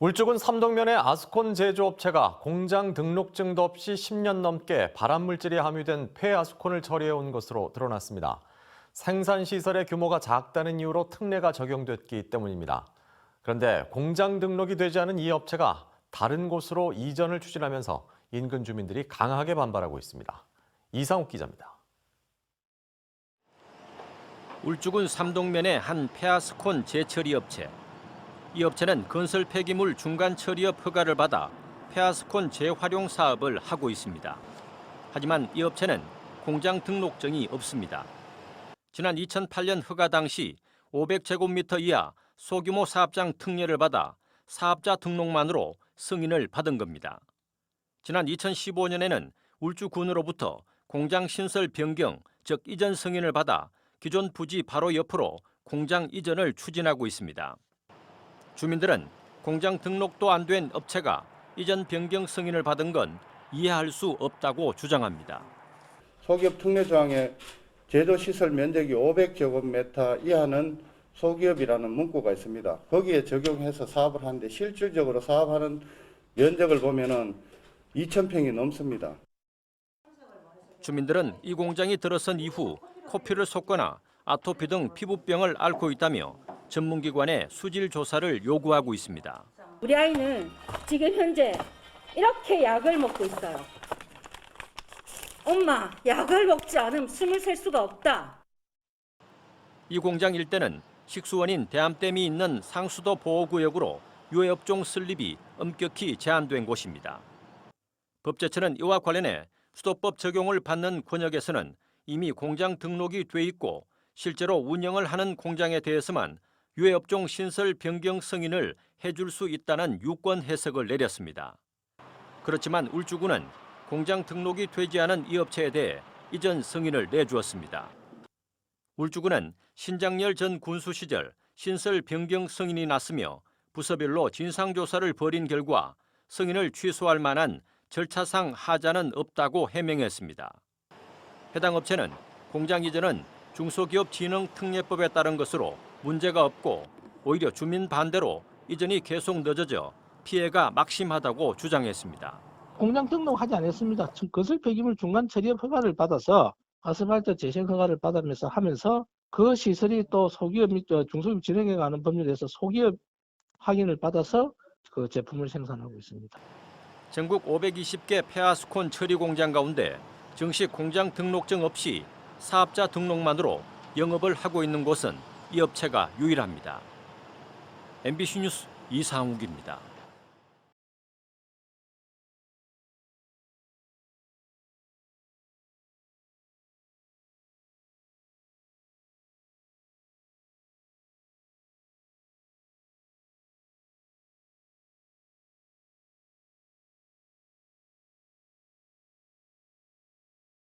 울주군 삼동면의 아스콘 제조업체가 공장 등록증도 없이 10년 넘게 발암물질이 함유된 폐아스콘을 처리해온 것으로 드러났습니다. 생산시설의 규모가 작다는 이유로 특례가 적용됐기 때문입니다. 그런데 공장 등록이 되지 않은 이 업체가 다른 곳으로 이전을 추진하면서 인근 주민들이 강하게 반발하고 있습니다. 이상욱 기자입니다. 울주군 삼동면의 한 폐아스콘 재처리 업체. 이 업체는 건설 폐기물 중간 처리업 허가를 받아 폐아스콘 재활용 사업을 하고 있습니다. 하지만 이 업체는 공장 등록증이 없습니다. 지난 2008년 허가 당시 500제곱미터 이하 소규모 사업장 특례를 받아 사업자 등록만으로 승인을 받은 겁니다. 지난 2015년에는 울주군으로부터 공장 신설 변경, 즉 이전 승인을 받아 기존 부지 바로 옆으로 공장 이전을 추진하고 있습니다. 주민들은 공장 등록도 안 된 업체가 이전 변경 승인을 받은 건 이해할 수 없다고 주장합니다. 소기업 특례 조항에 제조시설 면적이 500제곱미터 이하는 소기업이라는 문구가 있습니다. 거기에 적용해서 사업을 하는데 실질적으로 사업하는 면적을 보면은 2,000평이 넘습니다. 주민들은 이 공장이 들어선 이후 코피를 솟거나 아토피 등 피부병을 앓고 있다며 전문기관에 수질 조사를 요구하고 있습니다. 우리 아이는 지금 현재 이렇게 약을 먹고 있어요. 엄마, 약을 먹지 않으면 숨을 쉴 수가 없다. 이 공장 일대는 식수원인 대암댐이 있는 상수도 보호구역으로 유해업종 설립이 엄격히 제한된 곳입니다. 법제처는 이와 관련해 수도법 적용을 받는 권역에서는 이미 공장 등록이 돼 있고 실제로 운영을 하는 공장에 대해서만 유해업종 신설 변경 승인을 해줄 수 있다는 유권 해석을 내렸습니다. 그렇지만 울주군은 공장 등록이 되지 않은 이 업체에 대해 이전 승인을 내주었습니다. 울주군은 신장열 전 군수 시절 신설 변경 승인이 났으며 부서별로 진상조사를 벌인 결과 승인을 취소할 만한 절차상 하자는 없다고 해명했습니다. 해당 업체는 공장 이전은 중소기업진흥특례법에 따른 것으로 문제가 없고 오히려 주민 반대로 이전이 계속 늦어져 피해가 막심하다고 주장했습니다. 공장 등록하지 않았습니다. 건설 폐기물 중간 처리업 허가를 받아서 아스팔트 재생 허가를 받으면서 하면서 그 시설이 또 소기업 및 중소기업 진흥에 관한 법률에서 소기업 확인을 받아서 그 제품을 생산하고 있습니다. 전국 520개 폐아스콘 처리 공장 가운데 정식 공장 등록증 없이 사업자 등록만으로 영업을 하고 있는 곳은 이 업체가 유일합니다. MBC 뉴스 이상욱입니다.